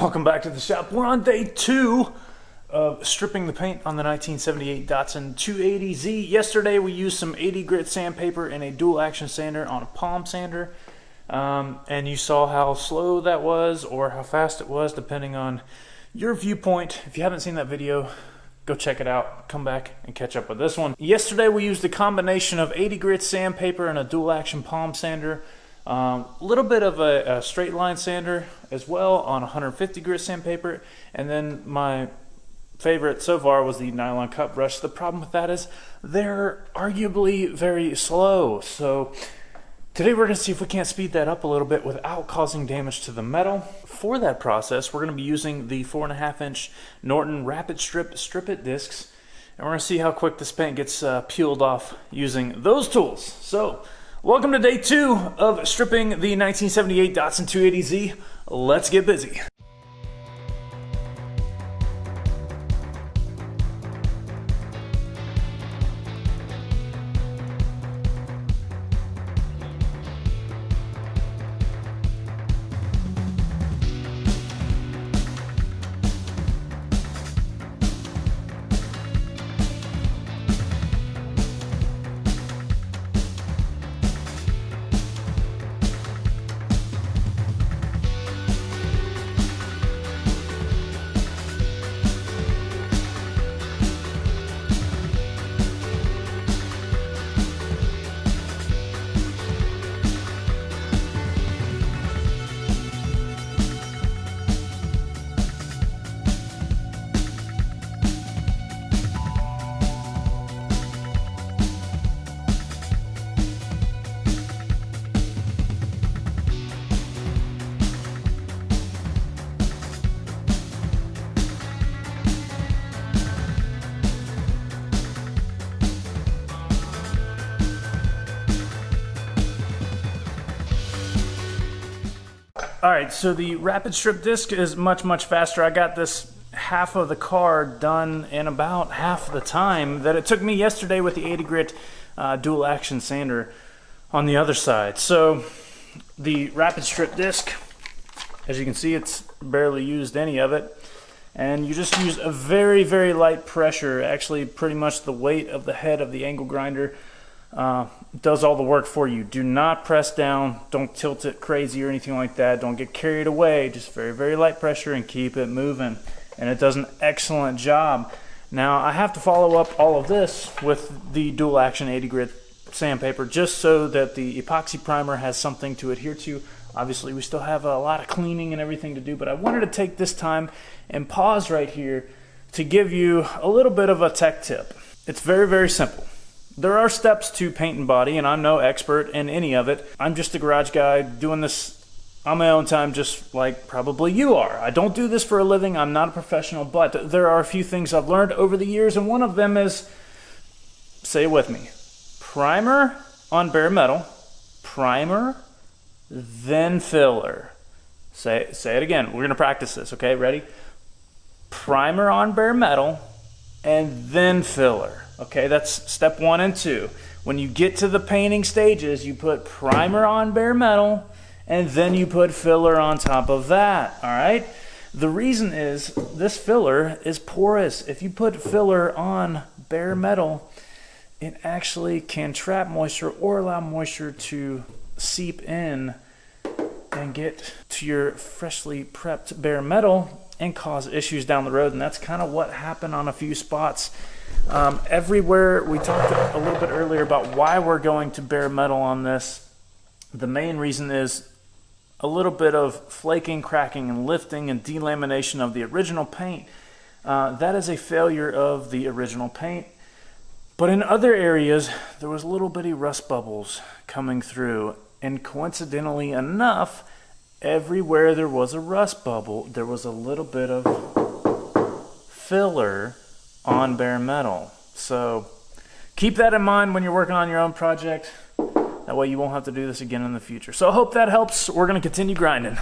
Welcome back to the shop. We're on day 2 of stripping the paint on the 1978 Datsun 280Z. Yesterday we used some 80 grit sandpaper and a dual action sander on a palm sander. And you saw how slow that was or how fast it was depending on your viewpoint. If you haven't seen that video, go check it out. Come back and catch up with this one. Yesterday we used a combination of 80 grit sandpaper and a dual action palm sander. A little bit of a straight line sander as well on 150 grit sandpaper, and then my favorite so far was the nylon cut brush. The problem with that is they're arguably very slow, so today we're going to see if we can't speed that up a little bit without causing damage to the metal. For that process we're going to be using the 4.5 inch Norton Rapid Strip It discs, and we're going to see how quick this paint gets peeled off using those tools. So welcome to day 2 of stripping the 1978 Datsun 280Z. Let's get busy. Alright, so the rapid strip disc is much faster. I got this half of the car done in about half the time that it took me yesterday with the 80 grit dual action sander on the other side. So the rapid strip disc, as you can see, it's barely used any of it, and you just use a very light pressure. Actually pretty much the weight of the head of the angle grinder does all the work for you. Do not press down, don't tilt it crazy or anything like that, don't get carried away, just very light pressure and keep it moving, and it does an excellent job. Now I have to follow up all of this with the dual action 80 grit sandpaper just so that the epoxy primer has something to adhere to. Obviously we still have a lot of cleaning and everything to do, but I wanted to take this time and pause right here to give you a little bit of a tech tip. It's very simple. There are steps to paint and body, and I'm no expert in any of it. I'm just a garage guy doing this on my own time, just like probably you are. I don't do this for a living. I'm not a professional, but there are a few things I've learned over the years, and one of them is, say it with me, primer on bare metal, primer, then filler. Say it again. We're going to practice this, okay? Ready? Primer on bare metal, and then filler. Okay, that's step 1 and 2. When you get to the painting stages, you put primer on bare metal, and then you put filler on top of that, all right? The reason is this filler is porous. If you put filler on bare metal, it actually can trap moisture or allow moisture to seep in and get to your freshly prepped bare metal and cause issues down the road, and that's kind of what happened on a few spots. Everywhere, we talked a little bit earlier about why we're going to bare metal on this. The main reason is a little bit of flaking, cracking, and lifting and delamination of the original paint. That is a failure of the original paint. But in other areas, there was little bitty rust bubbles coming through, and coincidentally enough, everywhere there was a rust bubble, there was a little bit of filler on bare metal. So keep that in mind when you're working on your own project. That way you won't have to do this again in the future. So I hope that helps. We're going to continue grinding.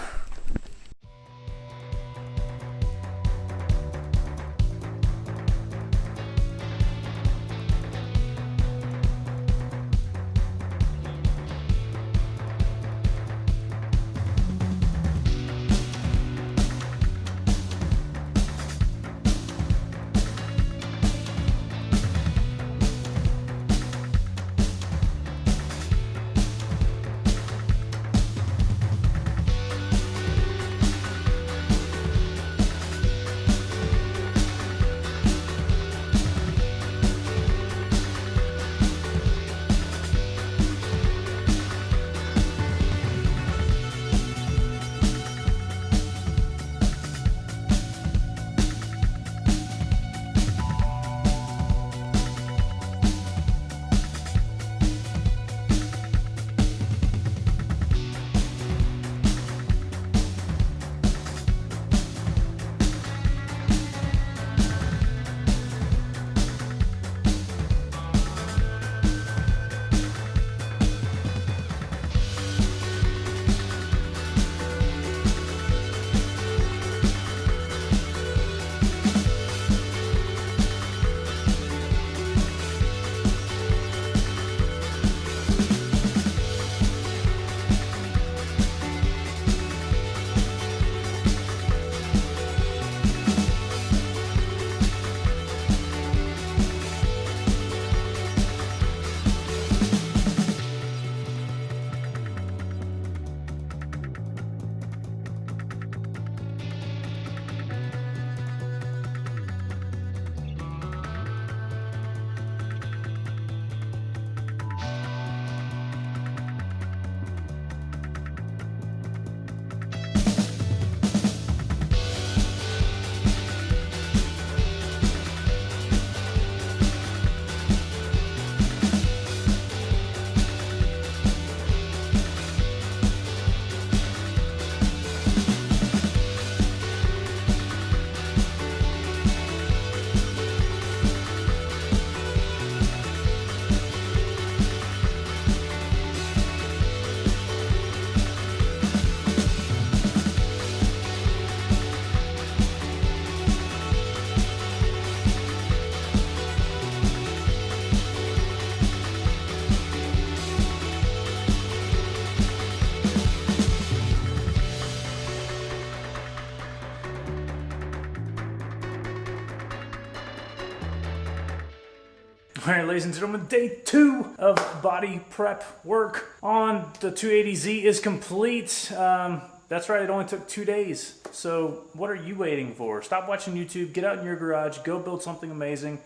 All right, ladies and gentlemen, day 2 of body prep work on the 280Z is complete. That's right, it only took 2 days. So what are you waiting for? Stop watching YouTube, get out in your garage, go build something amazing.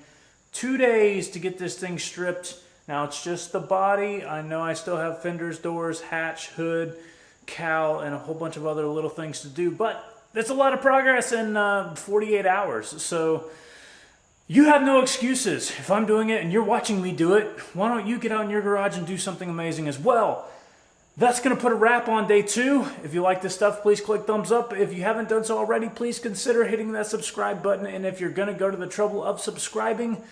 2 days to get this thing stripped. Now it's just the body. I know I still have fenders, doors, hatch, hood, cowl, and a whole bunch of other little things to do, but that's a lot of progress in 48 hours. So you have no excuses. If I'm doing it and you're watching me do it, why don't you get out in your garage and do something amazing as well? That's going to put a wrap on day 2. If you like this stuff, please click thumbs up. If you haven't done so already, please consider hitting that subscribe button. And if you're going to go to the trouble of subscribing,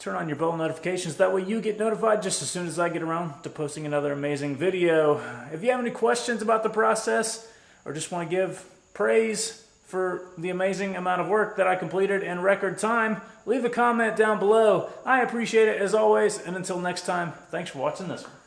turn on your bell notifications. That way you get notified just as soon as I get around to posting another amazing video. If you have any questions about the process or just want to give praise for the amazing amount of work that I completed in record time, leave a comment down below. I appreciate it as always. And until next time, thanks for watching this one.